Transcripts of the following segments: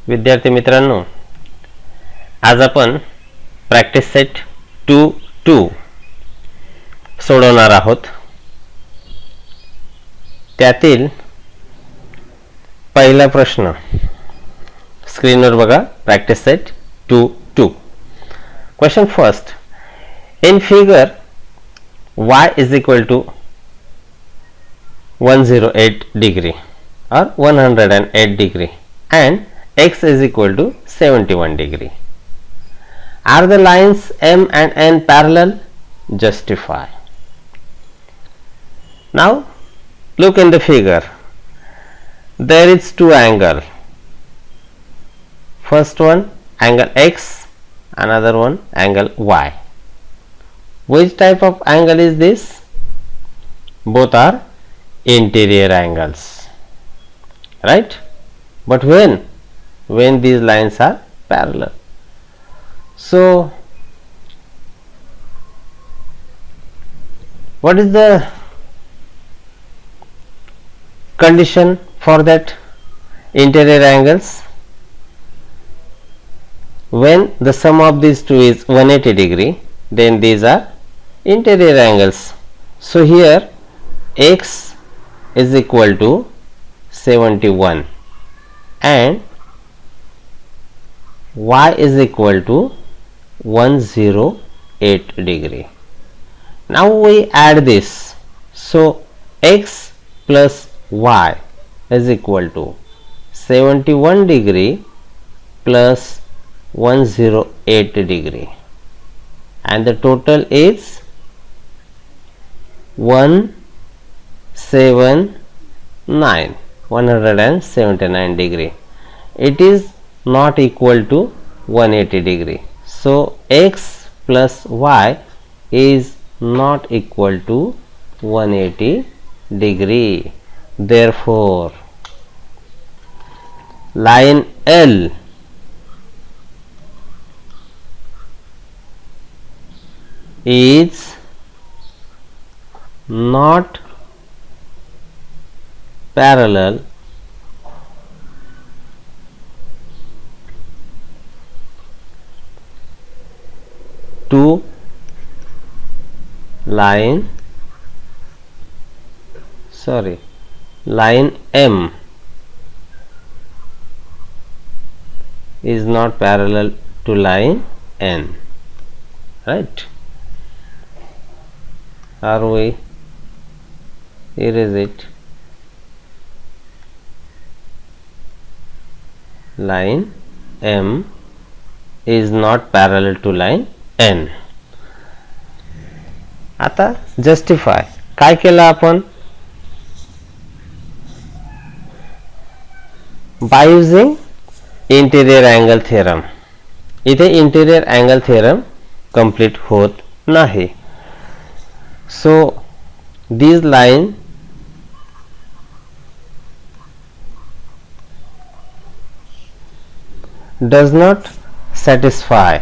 विद्यार्थी मित्रांनो, आज आपण प्रॅक्टिस सेट 2 सोडवणार आहोत. त्यातील पहिला प्रश्न स्क्रीनवर बघा. Practice set 2. Question first. In figure y is equal to 108 degree or 108 degree and x is equal to 71 degree. Are the lines M and N parallel? Justify. Now look in the figure. There is two angles. First one angle X, another one angle Y. Which type of angle is this? Both are interior angles, right? But when these lines are parallel. So what is the condition for that interior angles? When the sum of these two is 180 degree, then these are interior angles. So here x is equal to 71 and y is equal to 108 degree. Now we add this. So x plus y is equal to 71 degree plus 108 degree, and the total is 179 degree. It is not equal to 180 degree. So x plus y is not equal to 180 degree. Therefore line L is not parallel to line M is not parallel to line N, right? Are we erase it? Line M is not parallel to line N. आता justify काय केलं आपण? By using interior angle theorem. इथे interior angle theorem complete होत नाही. So this line does not satisfy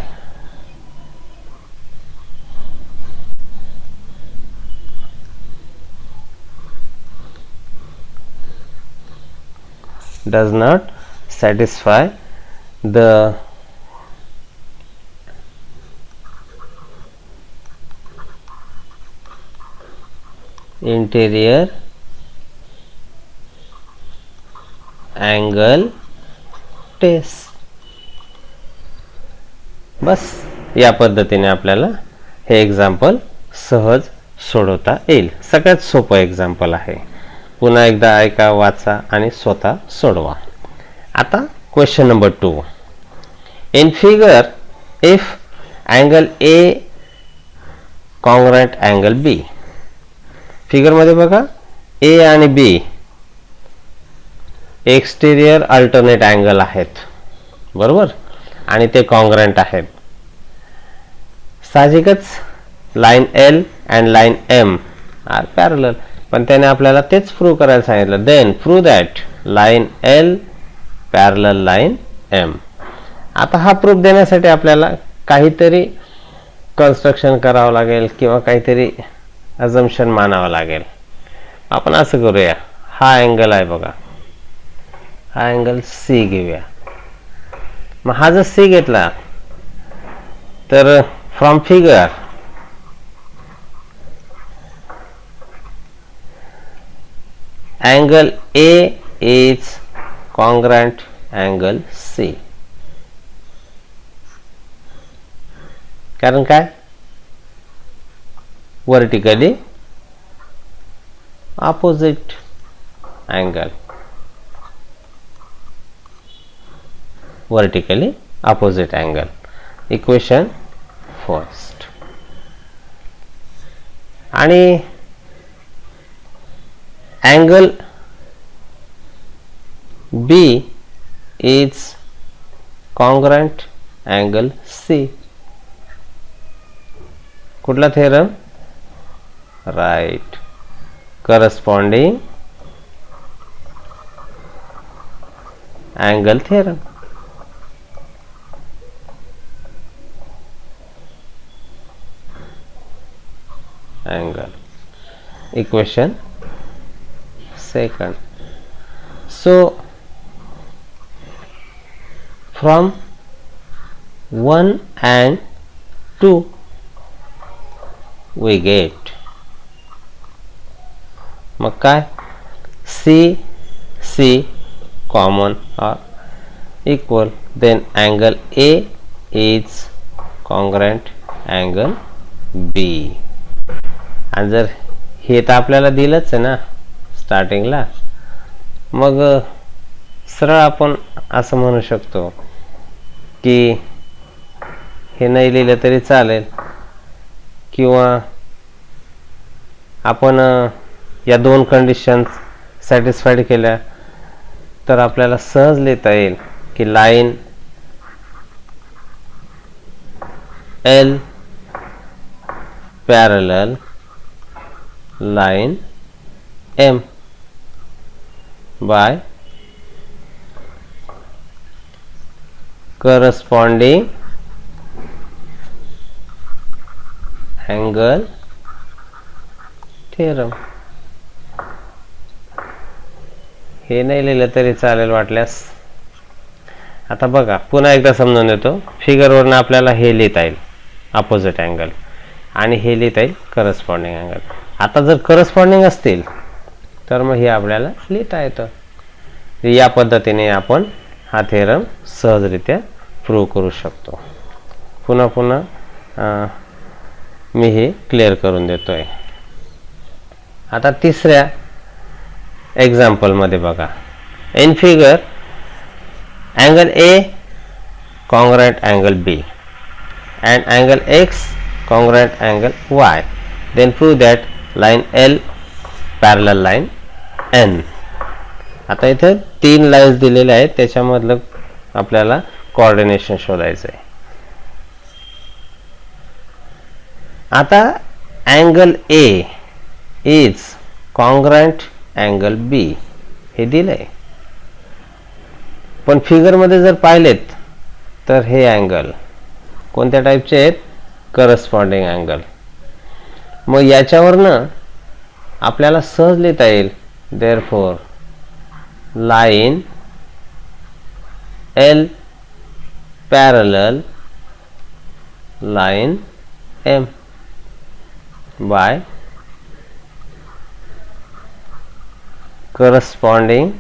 the interior angle test. बस या पद्धतीने आपल्याला हे एग्जाम्पल सहज सोडवता येईल. सगळ्यात सोपं एग्जाम्पल आहे. पुन्हा एकदा ऐका, वाचा आणि स्वतः सोडवा. आता question number 2. In figure if angle A congruent angle B. Figure मध्ये बघा ए आणि बी एक्सटेरियर अल्टरनेट अँगल आहेत, बरोबर, आणि ते कॉन्ग्रंट आहेत. साहजिकच line L and line M are parallel, पण त्याने आपल्याला तेच प्रूव्ह करायला सांगितलं. Then prove that line L parallel line M. आता हा प्रूफ देण्यासाठी आपल्याला काहीतरी कन्स्ट्रक्शन करावं लागेल किंवा काहीतरी अजम्पशन मानावं लागेल. आपण असं करूया, हा अँगल आहे बघा, हा अँगल सी घेऊया मग हा जर सी घेतला तर from figure angle A is congruent angle C. कारण काय vertically opposite angle, vertically opposite angle. Equation first. आणि angle B is congruent angle C. कुठला theorem? Right, corresponding angle theorem. Angle. Equation second. So from 1 and 2 we get मग काय C common or equal, then angle A is congruent angle B. आणि जर हे तर आपल्याला दिलंच आहे ना स्टार्टिंगला, मग सरळ आपण असं म्हणू शकतो की हे नाही लिहिलं तरी चालेल, किंवा आपण या दोन कंडिशन्स सॅटिस्फाईड केल्या तर आपल्याला सहज लिहिता येईल की line L parallel line M by corresponding angle theorem. हे नाही लिहिलं तरी चालेल वाटल्यास. आता बघा पुन्हा एकदा समजून देतो. फिगरवरून आपल्याला हे लिहिता येईल अपोजिट अँगल आणि हे लिहिता येईल करस्पॉन्डिंग अँगल. आता जर करस्पॉन्डिंग असतील तर मग हे आपल्याला लिहिता येतं. या पद्धतीने आपण हा थेरम सहजरित्या प्रूव्ह करू शकतो. पुन्हा मी हे क्लिअर करून देतोय. आता तिसऱ्या एक्झाम्पल मध्ये बघा. In figure angle A congruent angle B and angle X congruent angle Y, then prove that line L parallel line N. आता इथे 3 लाईन्स दिलेल्या आहेत, त्याच्यामधलं आपल्याला कोऑर्डिनेशन शोधायचं आहे. आता angle A is congruent angle B हे दिलंय, पण फिगर मध्ये जर पाहिलेत तर हे अँगल कोणत्या टाईपचे आहेत? Corresponding angle. मग याच्यावरनं आपल्याला सहज लिहिता येईल therefore line L parallel line M by corresponding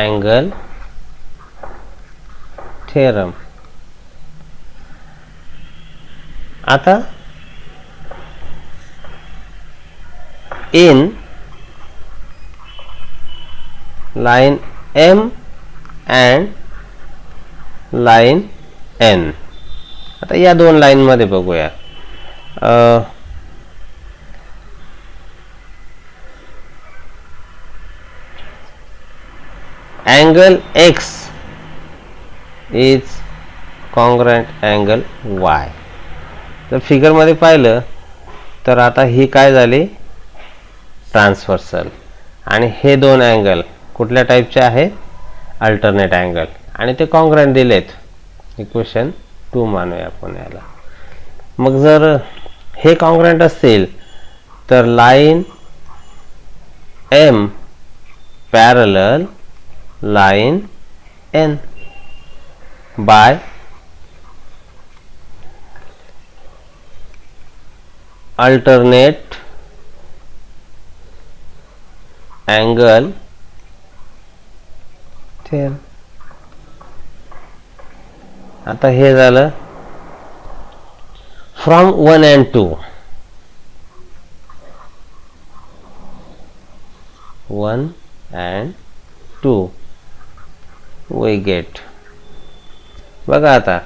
angle theorem. आता in line M and line N. आता या दोन लाईन मध्ये बघूया. angle X is congruent angle Y. तर फिगर मध्ये पाहिलं तर आता ही काय झाली? ट्रान्सव्हर्सल. आणि हे दोन अँगल कुठल्या टाईपचे आहेत? अल्टरनेट अँगल, आणि ते कॉन्ग्रुएंट दिलेत. इक्वेशन 2 मानूया आपण याला. मग जर हे कॉन्ग्रुएंट असतील तर line M parallel line N by alternate angle theorem. आता हे झालं from 1 and 2. 1 and 2 we get. बघा आता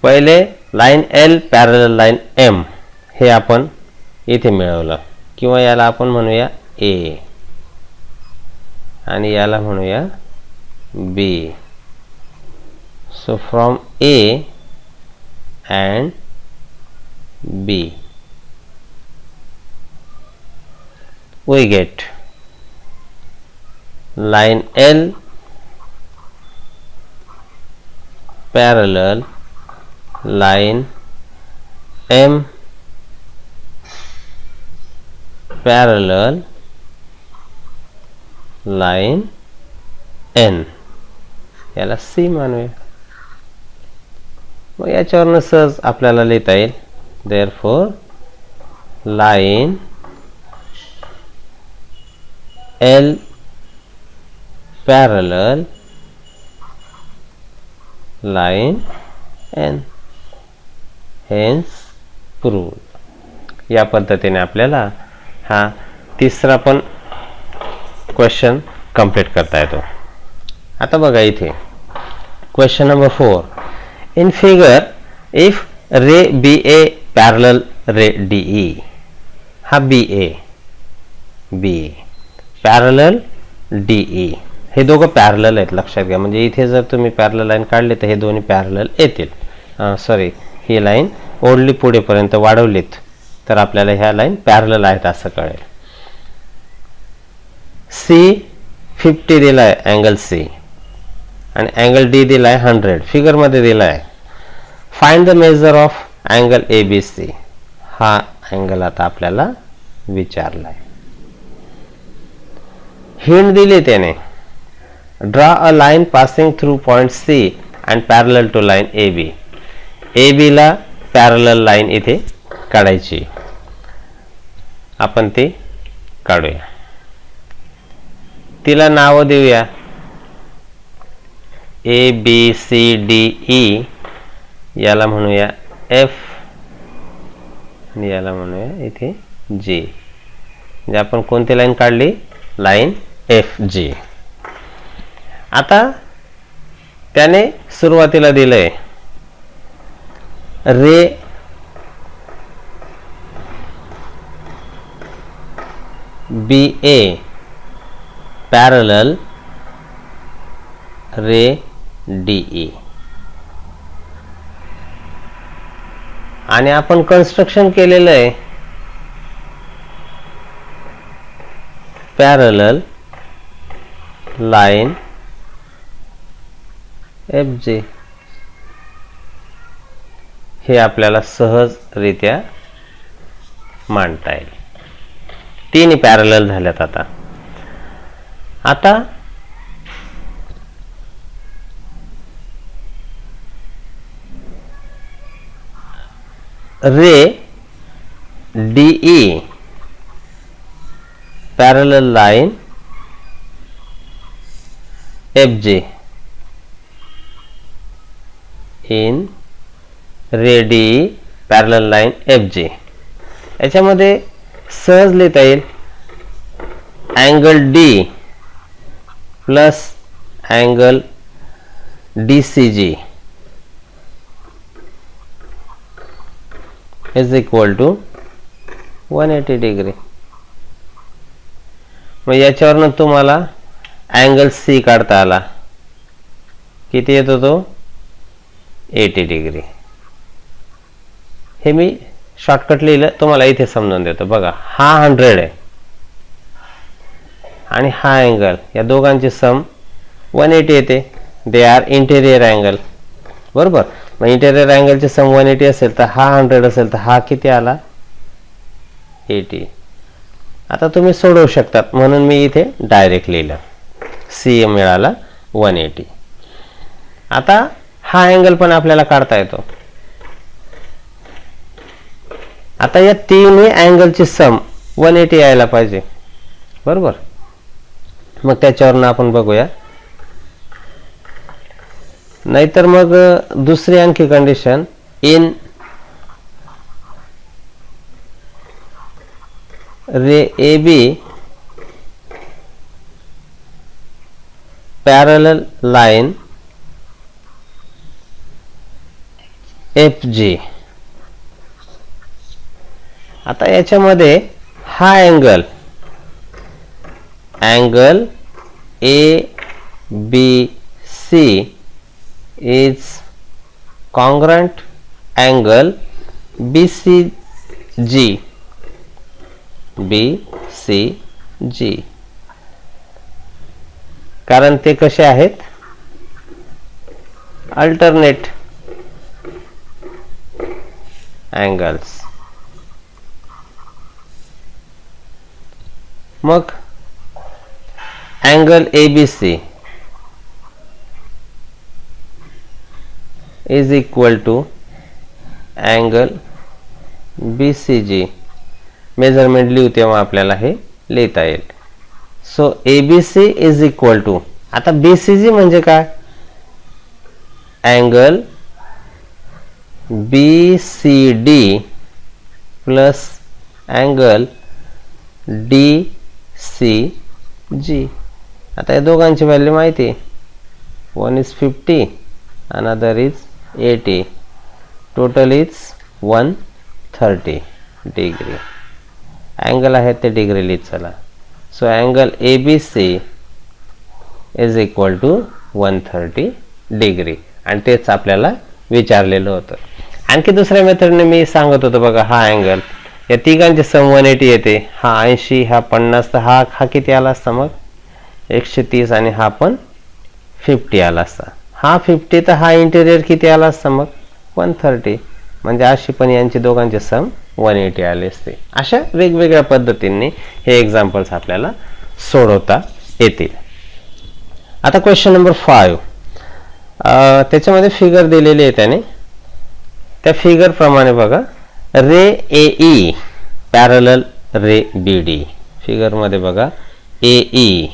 पहिले line L parallel line M हे आपण इथे मिळवलं, किंवा याला आपण म्हणूया A आणि याला म्हणूया B. So from A and B we get line L parallel line M parallel line N. याला C मानूया. मग याच्यावरनं सहज आपल्याला लिहिता येईल therefore line L parallel line N hence proved. या पद्धतीने आपल्याला हा तिसरा पण क्वेश्चन कंप्लीट करता येतो. आता बघा इथे question number 4. In figure if ray BA parallel ray DE, हा BA पॅरलल DE हे दोघं पॅरलल आहेत लक्षात घ्या. म्हणजे इथे जर तुम्ही पॅरलल लाईन काढली तर हे दोन्ही पॅरलल येतील. सॉरी, ही लाईन ओढली पुढेपर्यंत वाढवलीत तर आपल्याला ह्या लाईन पॅरलल आहेत असं कळेल. C 50 दिलाय अँगल C आणि अँगल D दिलाय 100 फिगर मध्ये दिलाय. Find the measure of angle ABC. हा अँगल आता आपल्याला विचारलाय. हिंट दिली त्याने, draw a line passing through point C and parallel to line AB. AB ला पॅरलल लाईन इथे काढायची. आपण ती काढूया. तिला नाव देऊया ABCDE. याला म्हणूया F आणि याला म्हणूया इथे G. म्हणजे आपण कोणती लाईन काढली? Line FG. आता त्याने सुरुवातीला दिलंय रे BA पॅरलल रे DE आणि आपण कन्स्ट्रक्शन केलेलं आहे पॅरलल लाईन FG. हे आपल्याला सहजरित्या मांडता येईल. तीन पॅरलल झाल्यात. आता रे DE parallel line FG in ray DE parallel line FG. याच्यामध्ये सहज लिहिता येईल angle D plus angle DCG is equal to 180 degree. मग याच्यावरनं तुम्हाला अँगल C काढता आला. किती येतो तो? 80 डिग्री. हे मी शॉर्टकट लिहिलं, तुम्हाला इथे समजून देतो. बघा, हा 100 आहे आणि हा अँगल, या दोघांची सम 180 येते. They are interior angle. बरोबर. मग इंटेरियर अँगलची सम 180 असेल तर हा 100 असेल तर हा किती आला? 80. आता तुम्ही सोडवू शकतात म्हणून मी इथे डायरेक्ट लिहिलं. सी मिळाला 180. आता हा अँगल पण आपल्याला काढता येतो. आता या तिन्ही अँगलची सम 180 यायला पाहिजे, बरोबर. मग त्याच्यावरून आपण बघूया. नाहीतर मग दुसरी आणखी condition, in ray A B parallel line F G. आता याच्यामध्ये हा angle A B C is congruent angle B C G. कारण ते कसे आहेत, अल्टरनेट अँगल्स. मग angle A B C is equal to angle B C G. Measurement लिहू तेव्हा आपल्याला हे लिहिता येईल. So A B C is equal to, आता बी सी जी म्हणजे काय, angle B C D plus angle D C G. आता या दोघांची व्हॅल्यू माहिती आहे. One is 50, another is 80. Total is 130 degree. Angle आहे ते डिग्री लिहित चला. So angle A B C is equal to 130 degree. आणि तेच आपल्याला विचारलेलं होतं. आणखी दुसऱ्या मेथडने मी सांगत होतो बघा, हा अँगल या तिघांचे सम 180 येते. हा 80, हा 50, तर हा किती आला असता मग 130, आणि हा पण 50 आला असता. हा 50 तर हा इंटेरियर किती आला असता मग 130. म्हणजे अशी पण यांची दोघांचे सम 180 आले असते. अशा वेगवेगळ्या पद्धतीने हे एक्झाम्पल्स आपल्याला सोडवता येतील. आता क्वेश्चन नंबर 5, त्याच्यामध्ये फिगर दिलेली आहे त्याने. त्या फिगर प्रमाणे बघा, ray A E parallel ray B D. Figure मध्ये बघा, ए ई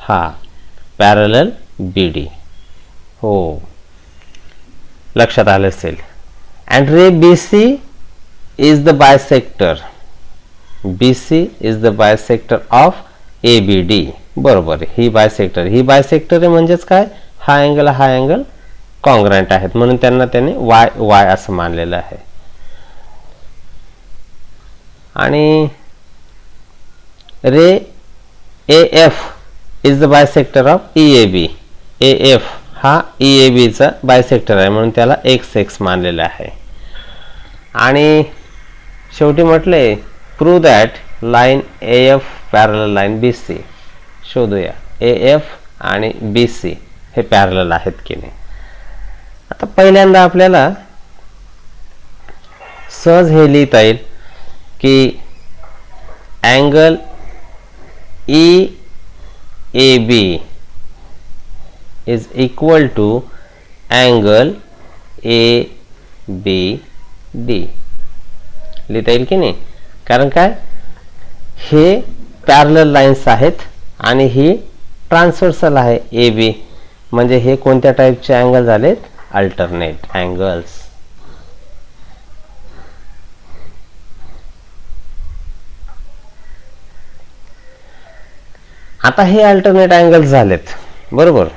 हा पॅरलल बी डी. हो, लक्षात आलं असेल. And ray B C is the bisector. B C is the bisector of A B D. बरोबर आहे, ही बायसेक्टर आहे. म्हणजेच काय, हा अँगल कॉन्ग्रंट आहेत, म्हणून त्यांना त्याने वाय वाय असं मानलेलं आहे. आणि ray A F is the bisector of E A B. A F हा ई ए बीचा बायसेक्टर आहे, म्हणून त्याला एक्स एक्स मानलेलं आहे. आणि शेवटी म्हटले, prove that line A F parallel line B C. शोधूया ए एफ आणि बी सी हे पॅरलल आहेत की नाही. आता पहिल्यांदा आपल्याला सहज हे लिहिता येईल की angle E A B is equal to angle A B D. लिहिता येईल की नाही. कारण काय, हे पॅरलल लाईन्स आहेत आणि ही ट्रान्सव्हर्सल आहे ए बी. म्हणजे हे कोणत्या टाईपचे अँगल झालेत, अल्टरनेट अँगल्स. आता हे अल्टरनेट अँगल्स झालेत, बरोबर.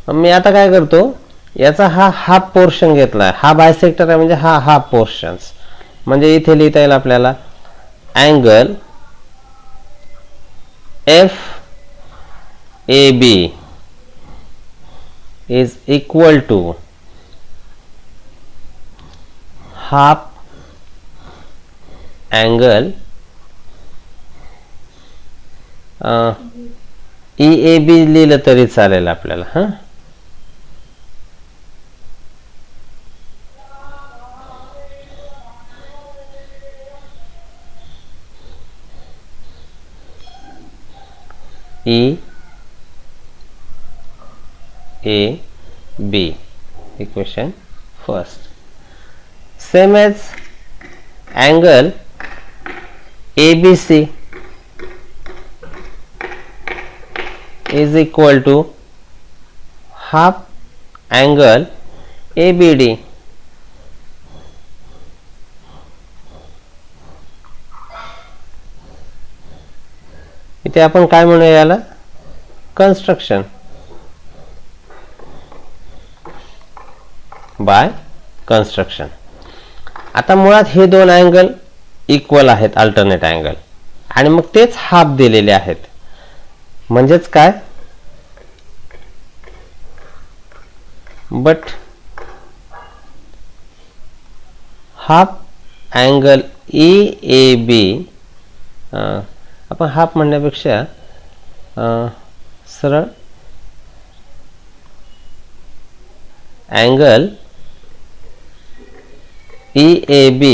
मी आता काय करतो, याचा हा हाफ पोर्शन घेतलाय. हा बायसेक्टर आहे म्हणजे हा हाफ पोर्शन्स. म्हणजे इथे लिहिता येईल आपल्याला angle F A B is equal to half angle E A B लिहिलं तरी चालेल आपल्याला. हां, E A B, equation first. Same as angle ABC is equal to half angle ABD. इथे आपण काय म्हणूया याला, कन्स्ट्रक्शन बाय कन्स्ट्रक्शन. आता मुळात हे दोन अँगल इक्वल आहेत, अल्टरनेट अँगल, आणि मग तेच हाफ दिलेले आहेत. म्हणजेच काय, बट हाफ अँगल EAB, आपण हाफ म्हणण्यापेक्षा सरळ angle EAB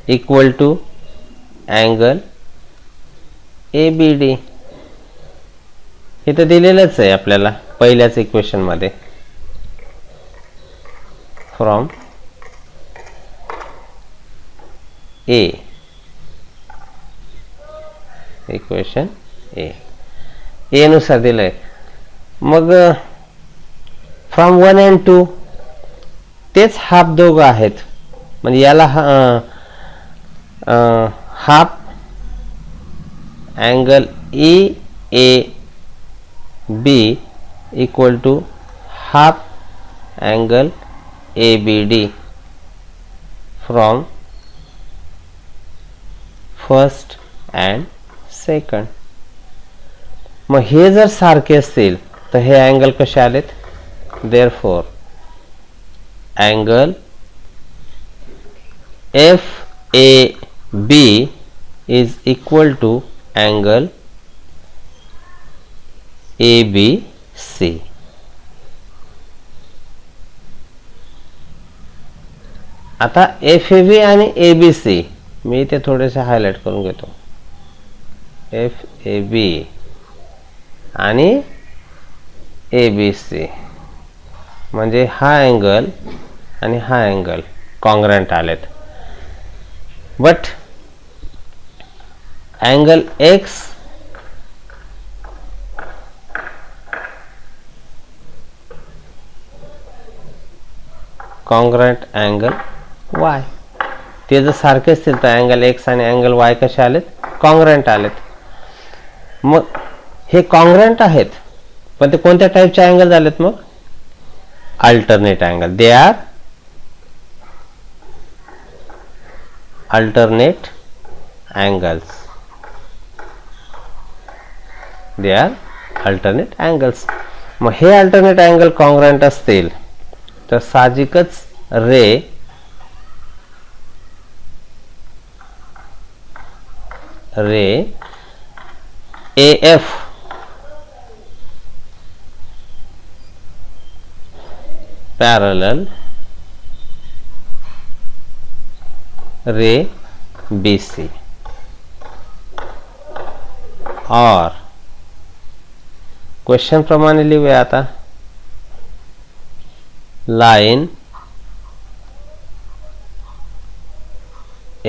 equal to angle ABD. हे तर दिलेलंच आहे आपल्याला पहिल्याच इक्वेशन मध्ये, फ्रॉम A, इक्वेशन A नुसार दिलंय. मग फ्रॉम 1 and 2 तेच हाफ दोघं आहेत, म्हणजे याला half angle EAB equal to half angle ABD from first and second. मग हे जर सारखे असतील तर हे अँगल कसे आलेत, therefore angle FAB is equal to angle ABC. आता FAB आणि ABC मी इथे थोडेसे हायलाइट करून घेतो. FAB आणि ABC म्हणजे हा अँगल आणि हा अँगल कॉन्ग्रंट आलेत. But angle X congruent angle Y, ते जर सारखे असतील तर अँगल X आणि अँगल Y कसे आलेत, कॉन्ग्रंट आलेत. मग हे कॉन्ग्रंट आहेत, पण ते कोणत्या टाईपचे अँगल झालेत, मग alternate angle. They are alternate angles. They are alternate angles. मग हे अल्टरनेट अँगल कॉन्ग्रंट असतील तर साहजिकच रे AF parallel रे BC और क्वेश्चन प्रमाणे लिहूया आता, line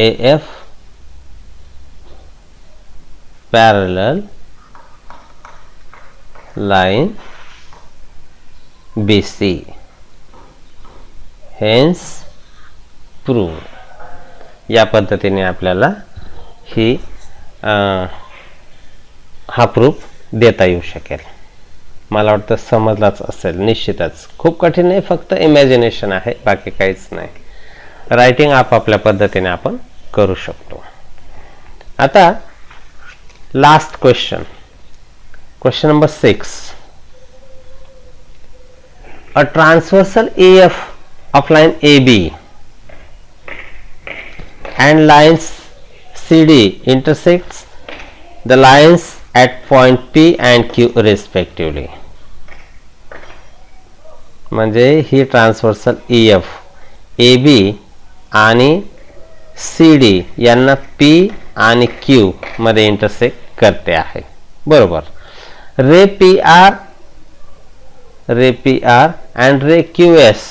AF parallel line BC, hence prove. या पद्धतीने आपल्याला ही हा प्रूफ देता येऊ शकेल. मला वाटतं समजलाच असेल निश्चितच. खूप कठीण नाही, फक्त इमॅजिनेशन आहे, बाकी काहीच नाही. रायटिंग आपापल्या पद्धतीने आपण करू शकतो. आता last question, question number 6. A transversal AF of line AB and lines CD intersects the lines at point P and Q respectively. म्हणजे ही ट्रान्सव्हर्सल EF AB आणि CD यांना P आणि Q मध्ये इंटरसेक्ट करते आहे. बरोबर. Ray P R and ray QS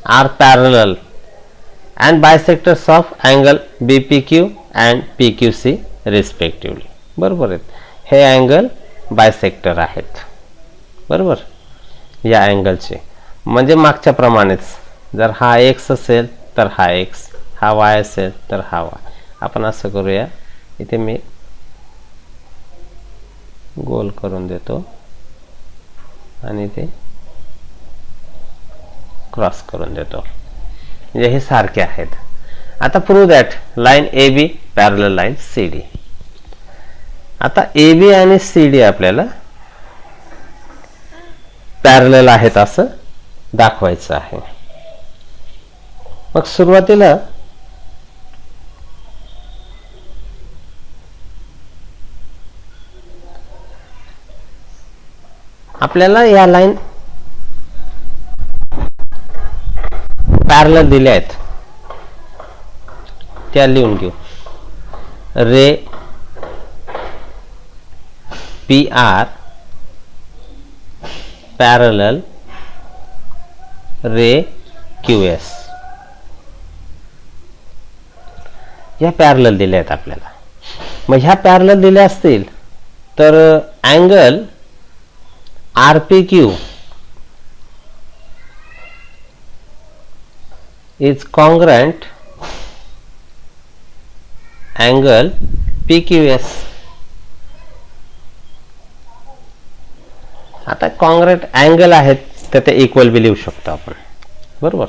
are parallel and bisectors of angle BPQ and PQC respectively. बरोबर आहेत. हे अँगल बायसेक्टर आहेत. बरोबर. या अँगलचे म्हणजे मागच्या प्रमाणेच, जर हा x असेल तर हा x, हा y असेल तर हा y. आपण असं करूया, इथे मी गोल करून देतो आणि ते क्रॉस करून देतो, म्हणजे हे सारखे आहेत. आता prove that line A B parallel line C D. आता ए बी आणि सी डी आपल्याला पॅरलल आहेत असं दाखवायचं आहे. मग सुरुवातीला आपल्याला या लाईन पॅरलल दिल्या आहेत, त्या लिहून घेऊ. Ray P R parallel ray Q S, ह्या पॅरलल दिल्या आहेत आपल्याला. मग ह्या पॅरलल दिल्या असतील तर angle R P Q is congruent angle PQS. आता कॉन्ग्रेंट अँगल आहेत तर ते इक्वल बी लिहू शकतो आपण. बरोबर.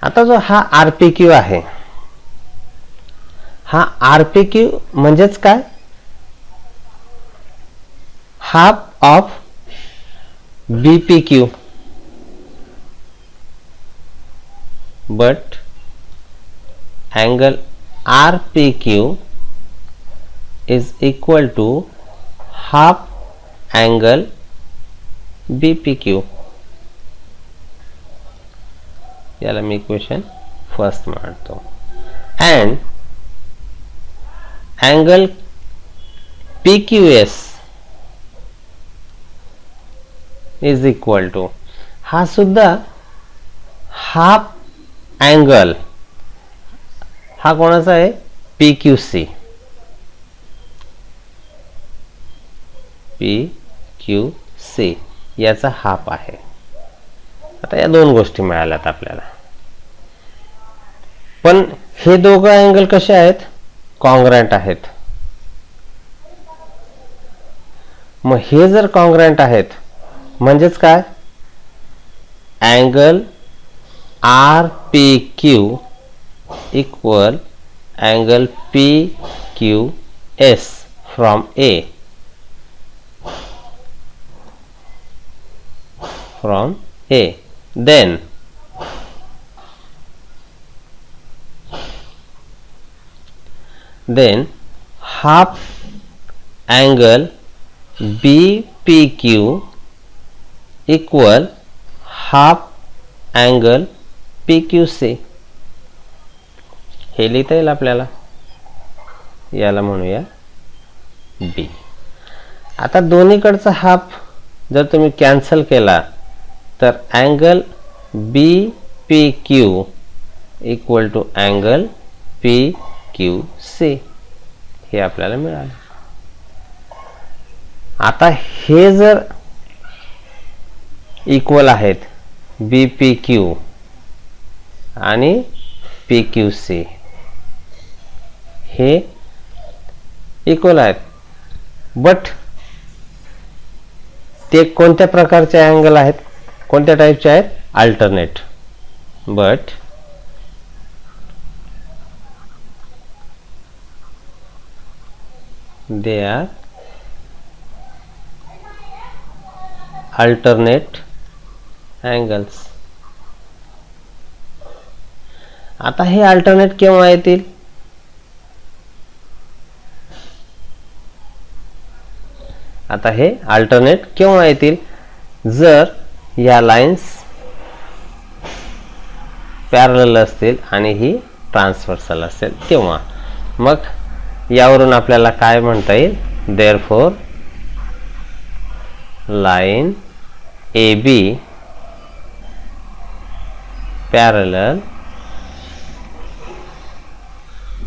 आता जो हा आर पी क्यू आहे, हा आर पी क्यू म्हणजेच काय, half of B P Q. But angle RPQ is equal to half angle BPQ. याला मी इक्वेशन फर्स्ट मानतो. and angle PQS is equal to, हा सुद्धा हाफ अँगल, हा कोणाचा आहे, P Q C. P Q C याचा हाफ आहे. आता या दोन गोष्टी मिळाल्यात आपल्याला. पण हे दोघं अँगल कसे आहेत, कॉन्ग्रँट आहेत. मग हे जर कॉन्ग्रँट आहेत म्हणजेच काय, angle R P Q equal angle P Q S from A, then half angle BPQ equal half angle PQC. हे लिहिता येईल आपल्याला. याला म्हणूया B. आता दोन्हीकडचा हाफ जर तुम्ही कॅन्सल केला तर angle BPQ equal to angle PQC हे आपल्याला मिळालं. आता हे जर इक्वल आहेत BPQ आणि PQC, हे इक्वल आहेत, बट ते कोणत्या प्रकारचे अँगल आहेत, कोणत्या टाईपचे आहेत, alternate. But they are alternate angles. आता हे अल्टरनेट केव्हा येतील, आता हे अल्टरनेट केव्हा येतील, जर या लाइन्स पॅरलल असतील आणि ही ट्रान्सव्हर्सल असेल तेव्हा. मग यावरून आपल्याला काय म्हणता येईल, Therefore, line AB parallel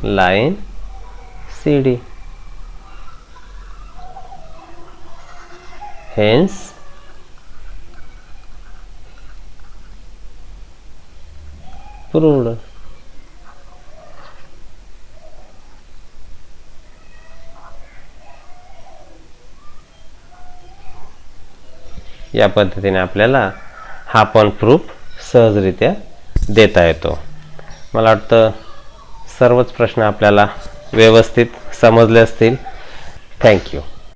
line CD. Hence, proved. या पद्धतीने आपल्याला हा पण प्रूफ सहजरित्या देता येतो. मला वाटतं सर्वच प्रश्न आपल्याला व्यवस्थित समजले असतील. थँक्यू.